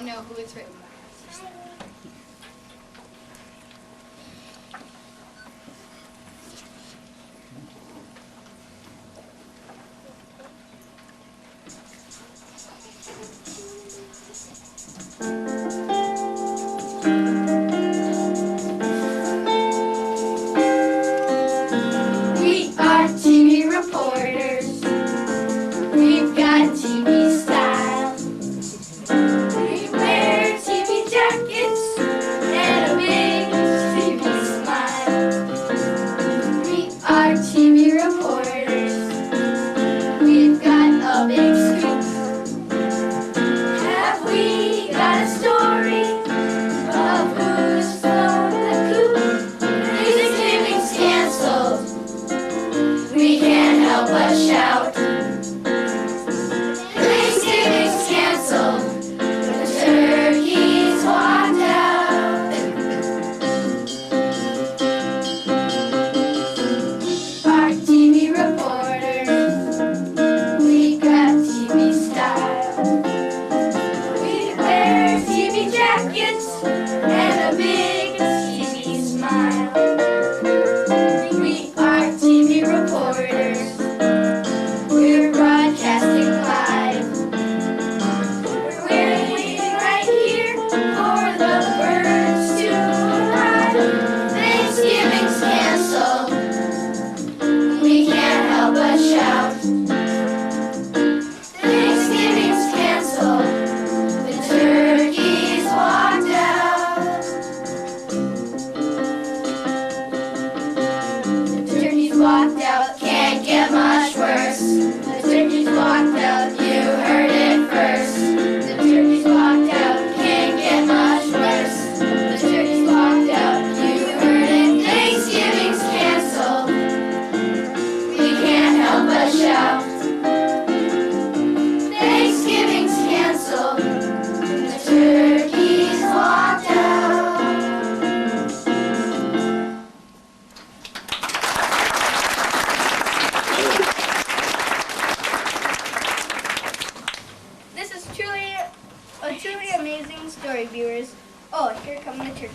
don't know who it's written by. We are TV reporters. We've got TV style. We wear TV jackets and a big TV smile. We are TV reporters. We've got a big scoop. Have we got a story of who stole the coop? Thanksgiving's canceled. We can't help but shout. Thanksgiving's canceled. The turkeys walked out. Our TV reporters, we got TV style. We wear TV jackets and a big TV smile. We are TV reporters. We're broadcasting live. We're waiting right here for the birds to arrive. Thanksgiving's canceled. We can't help but shout. Thanksgiving's canceled. The turkeys walked out. The turkeys walked out, can't get much worse. The turkeys walked out, you heard it first. The turkeys walked out, can't get much worse. The turkeys walked out, you heard it. Thanksgiving's canceled. We can't help but shout. Thanksgiving's canceled. The turkeys walked out. This is truly a truly amazing story, viewers. Oh, here come the turkeys.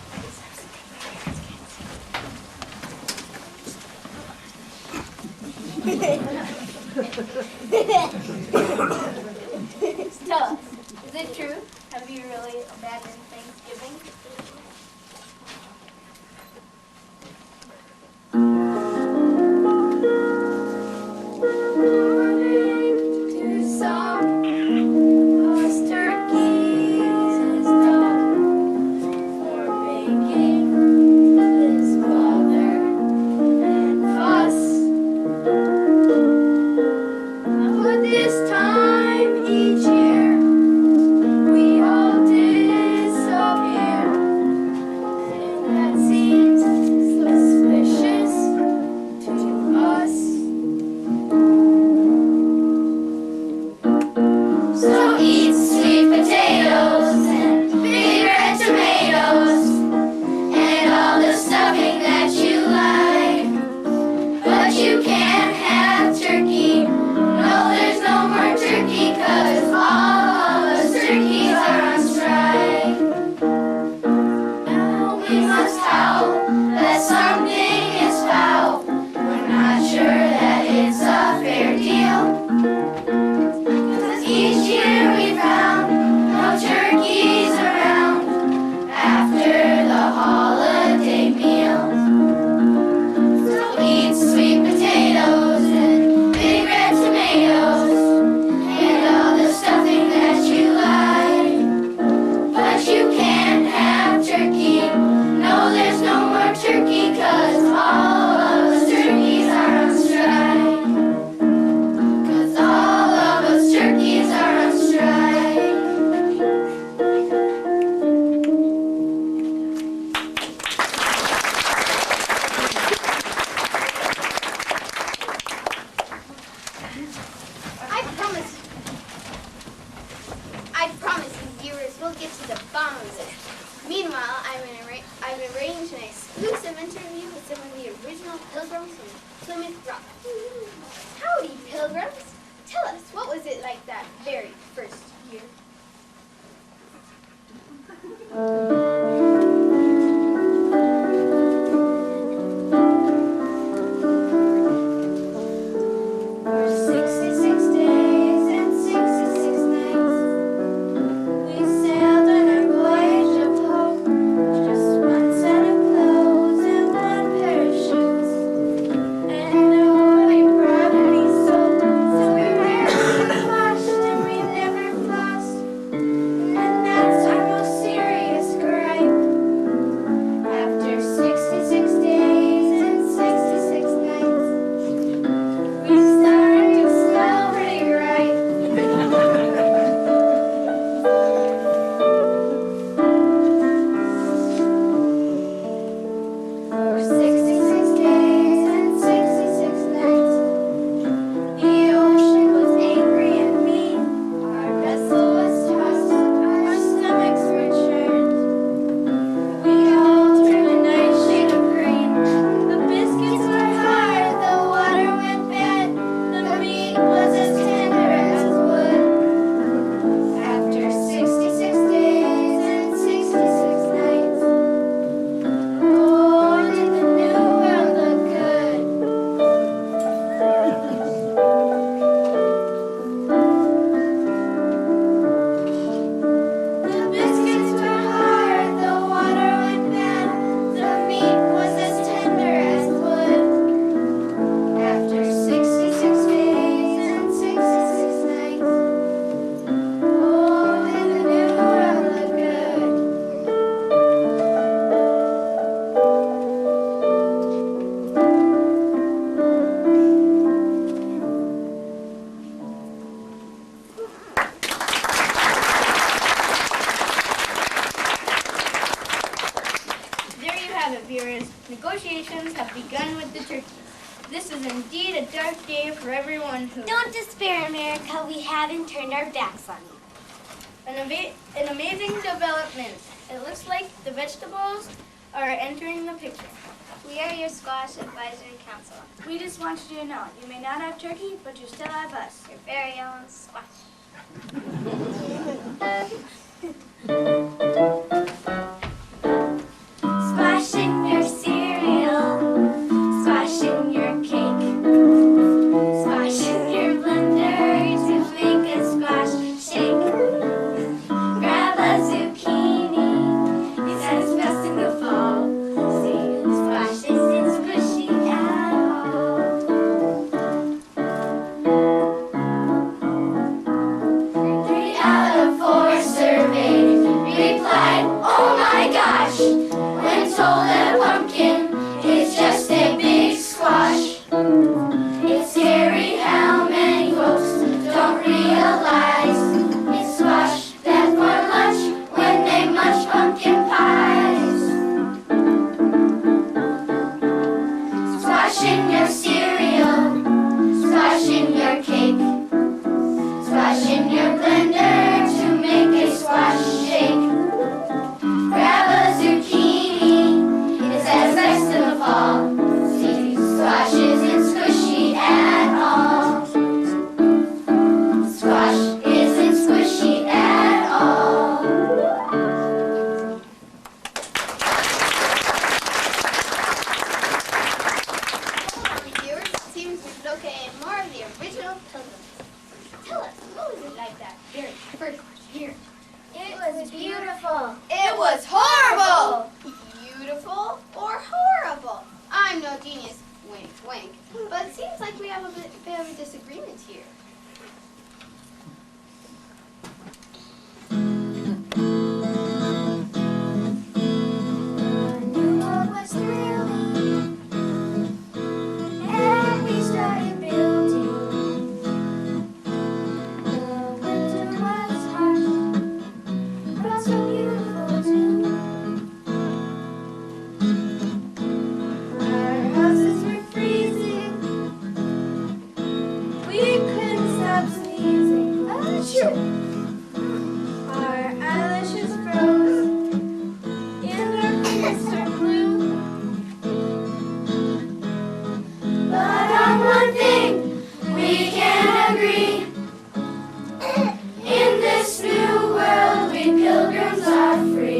Tell us, is it true? Have you really abandoned Thanksgiving? To some, us turkeys is done for making this bother and fuss. But this time each year, we all disappear, and that seems suspicious to us. So eat sweet potatoes and big red tomatoes and all the stuffing that you like. But you can't have turkey. No, there's no more turkey, 'cause all of us turkeys are on strike. Now we must howl that something is foul. We're not sure that it's a fair deal. 'Cause each year we found no turkeys around after the holiday meals. So eat sweet potatoes and big red tomatoes and all the stuffing that you like. But you can't have turkey. No, there's no more turkey, 'cause all of us turkeys are on strike. 'Cause all of us turkeys are on strike. I promise you, viewers, we'll get to the bottom of this. Meanwhile, I've arranged an exclusive interview with some of the original pilgrims from Plymouth Rock. Howdy, pilgrims. Tell us, what was it like that very first year? Negotiations have begun with the turkeys. This is indeed a dark day for everyone who... Don't despair, America. We haven't turned our backs on you. An amazing development. It looks like the vegetables are entering the picture. We are your squash advisory council. We just want you to know, you may not have turkey, but you still have us. Your very own squash. Squash in your cereal, squash in your cake, squash in your blender to make a squash shake. Grab a zucchini, it says best in the fall. See, squash isn't squishy at all. 3 out of 4 surveyed replied, oh my gosh, when told that pumpkin is just a big squash. It's scary how many folks don't realize it's squash that for lunch when they munch pumpkin pies. Squash in your cereal, squash in your cake, squash in your blender to make a squash shake. Grab a zucchini, it says best in the fall. See, squash isn't squishy at all. Squash isn't squishy at all. Viewers, it seems we've located more of the original pilgrims. Tell us, what was it like that very first year? It was beautiful. It was horrible! Beautiful or horrible? I'm no genius, wink, wink. But it seems like we have a bit of a disagreement here. The new world was thrilling, and we started building. The winter was harsh, but so beautiful too. Our houses were freezing, we couldn't stop sneezing. Achoo! Our eyelashes froze, and our fingers turned blue. But on one thing we can agree. In this new world we pilgrims are free.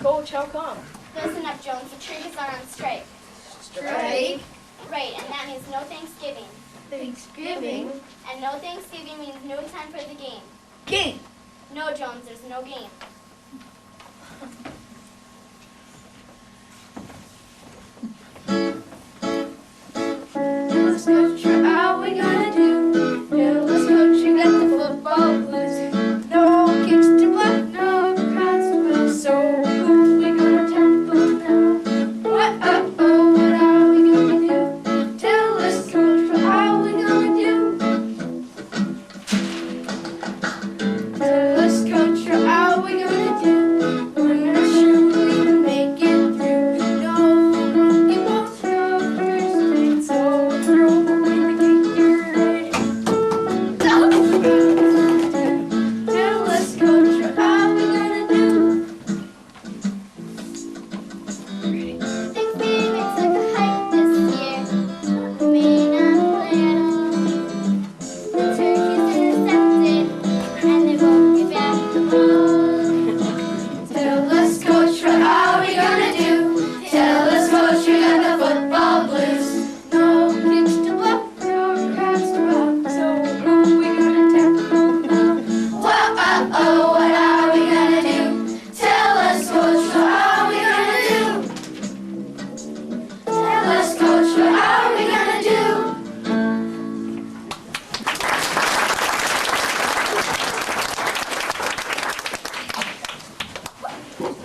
Coach, how come? Listen up, Jones. The turkeys are on strike. Strike? Right, and that means no Thanksgiving. Thanksgiving? And no Thanksgiving means no time for the game. Game. No, Jones, there's no game. Let's go, how we gonna do? Let's go, you got the football blues. No kicks to block, no crowds to win. So who we gonna tackle now? What are we gonna do? Tell us, coach, how we gonna do? Tell us, coach, how we gonna do? We're not sure we can make it through. No monkey balls, no first aid, so throw away the Gatorade. Tell us, coach, how we gonna do? Thanksgiving looks like a hike this year. May not plan on. The turkeys are accepted, and they won't get back the ball. Tell us, coach, how we gonna do? Tell us, coach, we got the football blues. No kicks to block, no crowds to rock. So who we gonna tackle now? Whoa, what are we gonna do? Tell us, coach, how we gonna do? Tell us, coach, how we gonna do?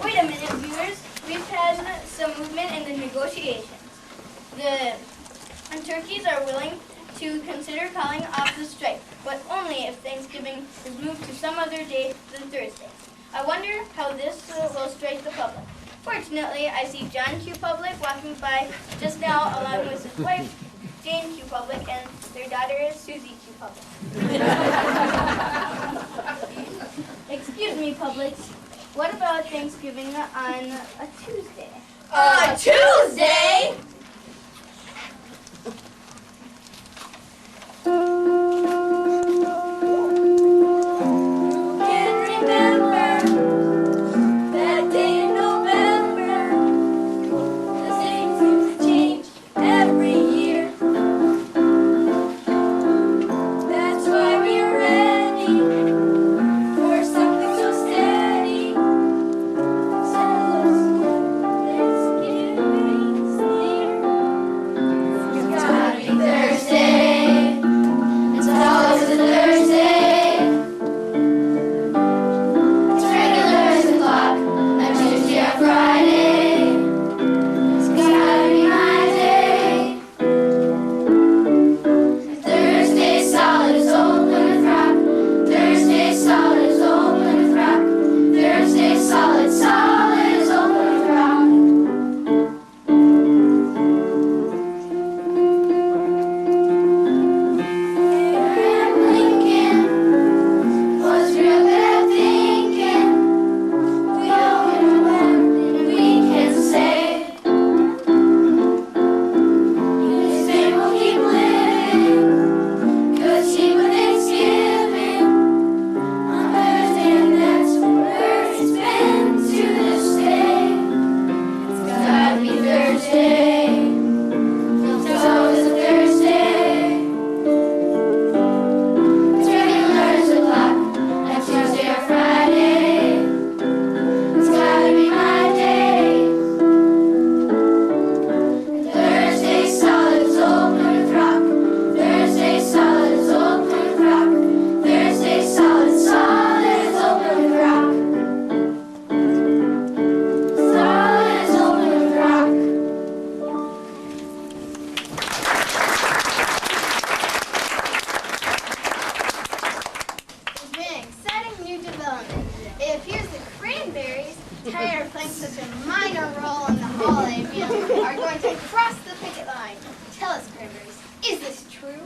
Wait a minute, viewers. We've had some movement in the negotiations. The turkeys are willing to consider calling off the strike, but only if Thanksgiving is moved to some other day than Thursday. I wonder how this will strike the public. Fortunately, I see John Q. Public walking by just now along with his wife, Jane Q. Public, and their daughter is Susie Q. Public. Excuse me, Publix. What about Thanksgiving on a Tuesday? A Tuesday? Can remember that day in November. The same seems to change every year. That's why we're ready for something so steady. Tell us when Thanksgiving's near. It's gotta be Thursday. It's always a Thursday. It's regular as a clock, not Tuesday or Friday. It's gotta be my day. Thursday solid is open with rock. Thursday solid is open with rock. Thursday solid, solid is open with rock. Abraham Lincoln was real good at thinking. We all know when we can say his name will keep living, 'cause he was Thanksgiving on Thursday, and that's where it's been to this day. It's gotta be Thursday. It's always a Thursday. It's regular as a clock, not Tuesday or Friday. It's gotta be my day. Thursday solid is open with rock. Thursday solid is open with rock. Thursday solid, solid is open with rock. Solid is open with rock. There's been an exciting new development. It appears the cranberries, tired of playing such a minor role in the holiday meal, are going to cross the picket line. Tell us, cranberries, is this true?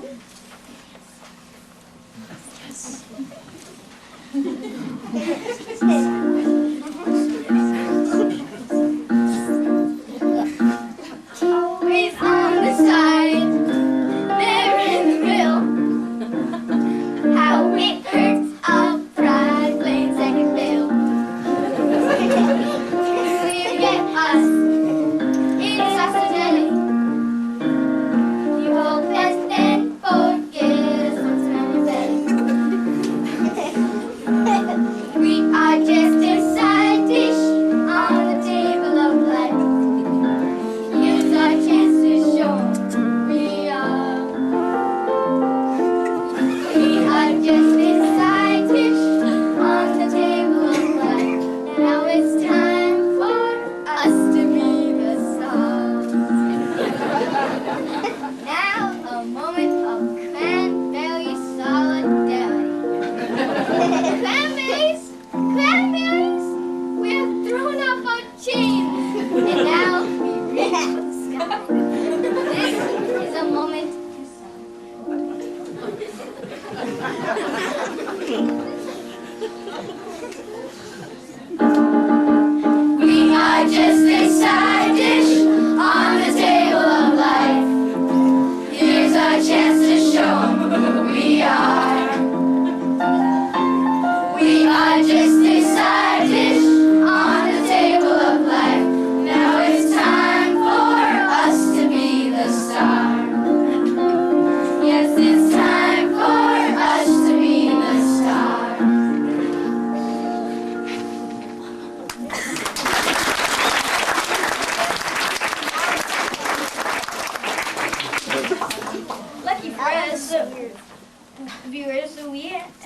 Always on the side, never in the middle. How it hurts, a pride playing second fiddle.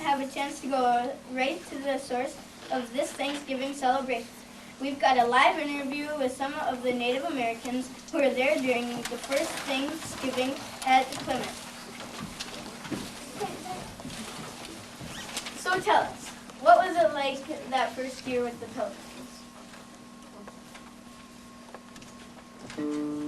have a chance to go right to the source of this Thanksgiving celebration. We've got a live interview with some of the Native Americans who were there during the first Thanksgiving at Plymouth. So tell us, what was it like that first year with the Pilgrims?